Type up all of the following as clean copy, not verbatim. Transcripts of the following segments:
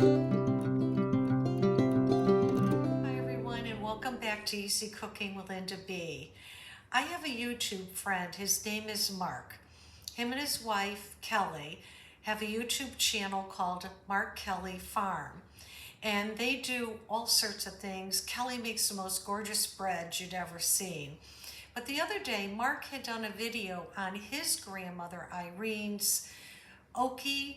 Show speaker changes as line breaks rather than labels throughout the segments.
Hi everyone, and welcome back to Easy Cooking with Linda B. I have a YouTube friend. His name is Mark. Him and his wife Kelly have a YouTube channel called Mark Kelly Farm, and they do all sorts of things. Kelly makes the most gorgeous bread you'd ever seen. But the other day, Mark had done a video on his grandmother Irene's Okie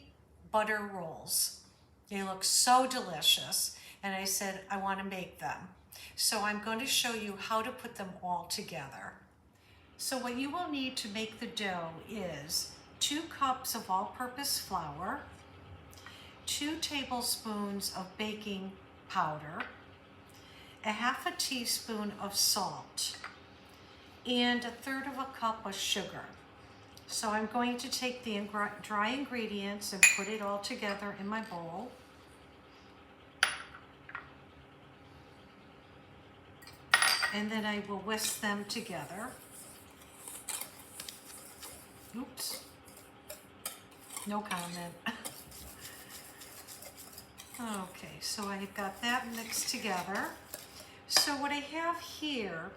butter rolls. They look so delicious, and I said I want to make them. So I'm going to show you how to put them all together. So what you will need to make the dough is 2 cups of all-purpose flour, 2 tablespoons of baking powder, a half a teaspoon of salt, and 1/3 of a cup of sugar. So I'm going to take the dry ingredients and put it all together in my bowl. And then I will whisk them together. Oops, no comment. Okay, so I've got that mixed together. So what I have here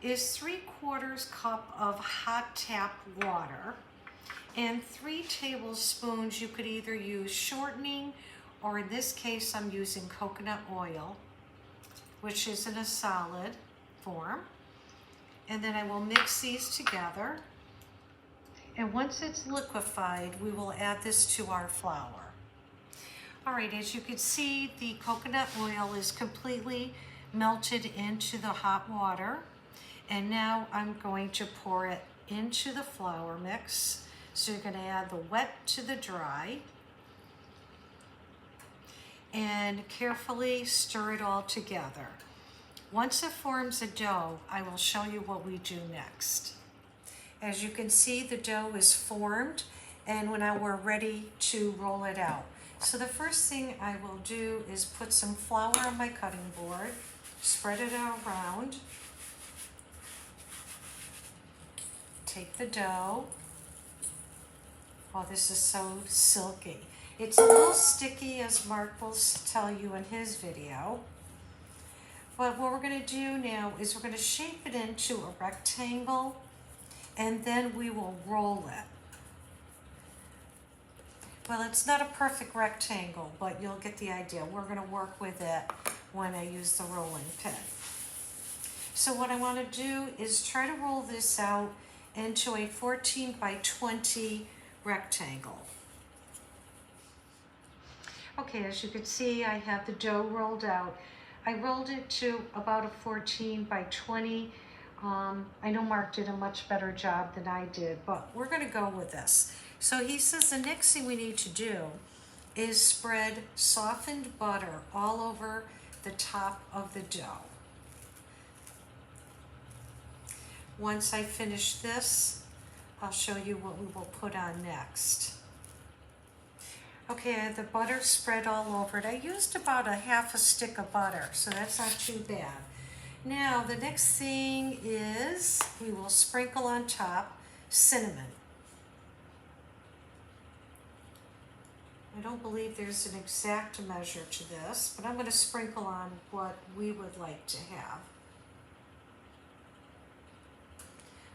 is 3/4 cup of hot tap water and 3 tablespoons. You could either use shortening, or in this case I'm using coconut oil, which is in a solid form. And then I will mix these together. And once it's liquefied, we will add this to our flour. All right, as you can see, the coconut oil is completely melted into the hot water. And now I'm going to pour it into the flour mix. So you're going to add the wet to the dry. And carefully stir it all together. Once it forms a dough, I will show you what we do next. As you can see, the dough is formed, and now we're ready to roll it out. So the first thing I will do is put some flour on my cutting board, spread it around, take the dough. Oh, this is so silky. It's a little sticky, as Mark will tell you in his video. But what we're going to do now is we're going to shape it into a rectangle, and then we will roll it. Well, it's not a perfect rectangle, but you'll get the idea. We're going to work with it when I use the rolling pin. So what I want to do is try to roll this out into a 14 by 20 rectangle. Okay, as you can see, I have the dough rolled out. I rolled it to about a 14 by 20. I know Mark did a much better job than I did, but we're going to go with this. So he says the next thing we need to do is spread softened butter all over the top of the dough. Once I finish this, I'll show you what we will put on next. Okay, I have the butter spread all over it. I used about a half a stick of butter, so that's not too bad. Now, the next thing is we will sprinkle on top cinnamon. I don't believe there's an exact measure to this, but I'm going to sprinkle on what we would like to have.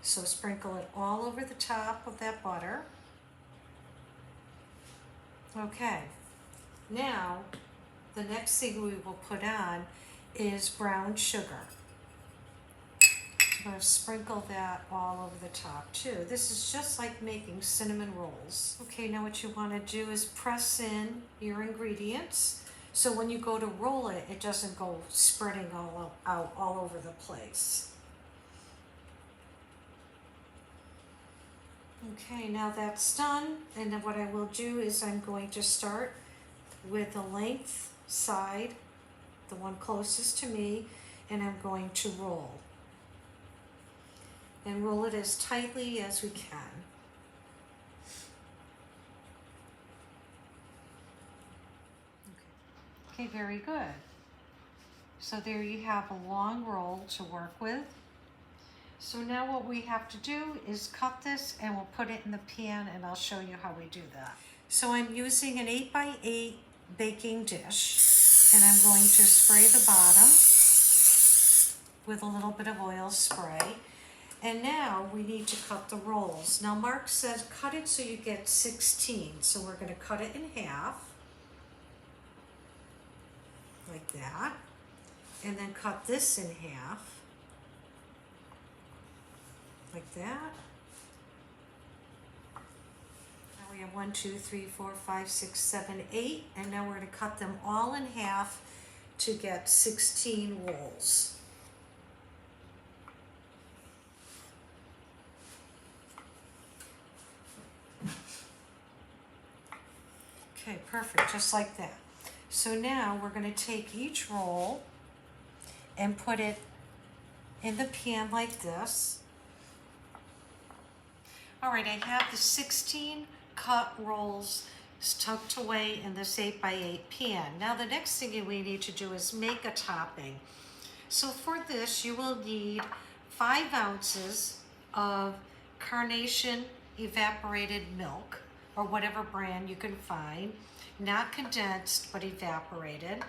So sprinkle it all over the top of that butter. Okay, now the next thing we will put on is brown sugar. I'm going to sprinkle that all over the top too. This is just like making cinnamon rolls. Okay, now what you want to do is press in your ingredients, so when you go to roll it, it doesn't go spreading all out all over the place. Okay, now that's done, and then what I will do is I'm going to start with the length side, the one closest to me, and I'm going to roll. And roll it as tightly as we can. Okay, very good. So there you have a long roll to work with. So now what we have to do is cut this, and we'll put it in the pan, and I'll show you how we do that. So I'm using an 8 by 8 baking dish, and I'm going to spray the bottom with a little bit of oil spray. And now we need to cut the rolls. Now Mark said cut it so you get 16. So we're going to cut it in half, like that. And then cut this in half, like that. Now we have 1, 2, 3, 4, 5, 6, 7, 8. And now we're going to cut them all in half to get 16 rolls. Okay, perfect, just like that. So now we're going to take each roll and put it in the pan like this. All right, I have the 16 cut rolls tucked away in this 8x8 pan. Now the next thing we need to do is make a topping. So for this, you will need 5 ounces of Carnation evaporated milk, or whatever brand you can find, not condensed but evaporated,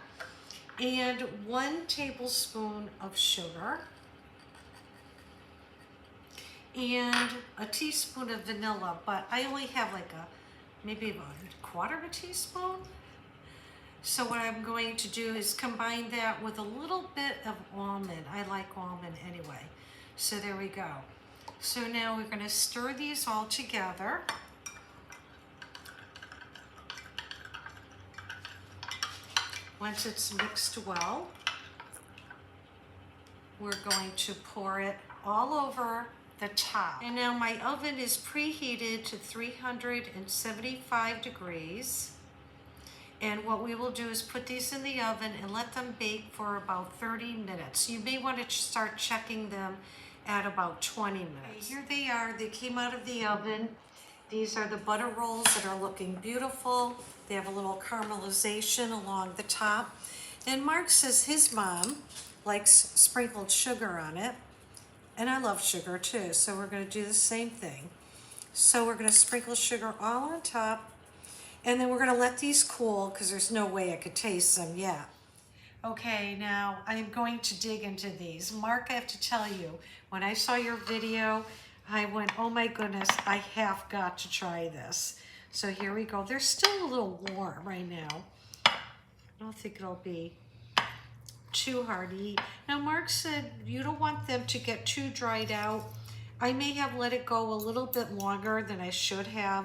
and 1 tablespoon of sugar, and a teaspoon of vanilla, but I only have like maybe about a quarter of a teaspoon. So what I'm going to do is combine that with a little bit of almond. I like almond anyway. So there we go. So now we're going to stir these all together. Once it's mixed well, we're going to pour it all over the top. And now my oven is preheated to 375 degrees. And what we will do is put these in the oven and let them bake for about 30 minutes. You may want to start checking them at about 20 minutes. Okay, here they are. They came out of the oven. These are the butter rolls that are looking beautiful. They have a little caramelization along the top. And Mark says his mom likes sprinkled sugar on it. And I love sugar too, so we're going to do the same thing. So we're going to sprinkle sugar all on top. And then we're going to let these cool because there's no way I could taste them yet. Okay, now I'm going to dig into these. Mark, I have to tell you, when I saw your video, I went, oh my goodness, I have got to try this. So here we go. They're still a little warm right now. I don't think it'll be too hard to eat. Now Mark said you don't want them to get too dried out. I may have let it go a little bit longer than I should have.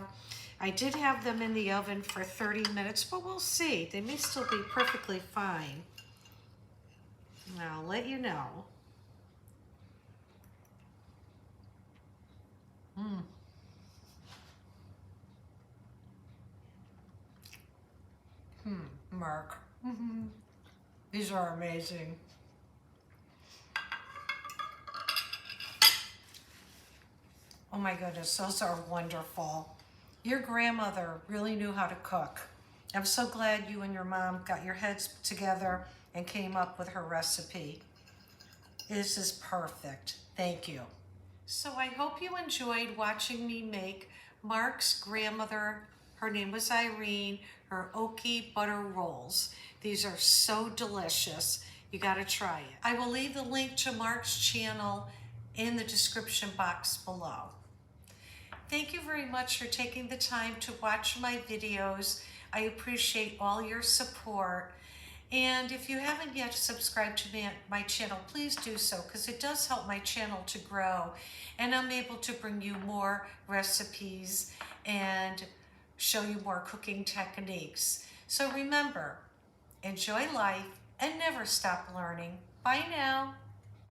I did have them in the oven for 30 minutes, but we'll see. They may still be perfectly fine. I'll let you know. Mark. These are amazing. Oh my goodness, those are wonderful. Your grandmother really knew how to cook. I'm so glad you and your mom got your heads together and came up with her recipe. This is perfect. Thank you. So I hope you enjoyed watching me make Mark's grandmother, her name was Irene, her Okie butter rolls. These are so delicious. You gotta try it. I will leave the link to Mark's channel in the description box below. Thank you very much for taking the time to watch my videos. I appreciate all your support. And if you haven't yet subscribed to my channel, please do so because it does help my channel to grow. And I'm able to bring you more recipes and show you more cooking techniques. So remember, enjoy life and never stop learning. Bye now.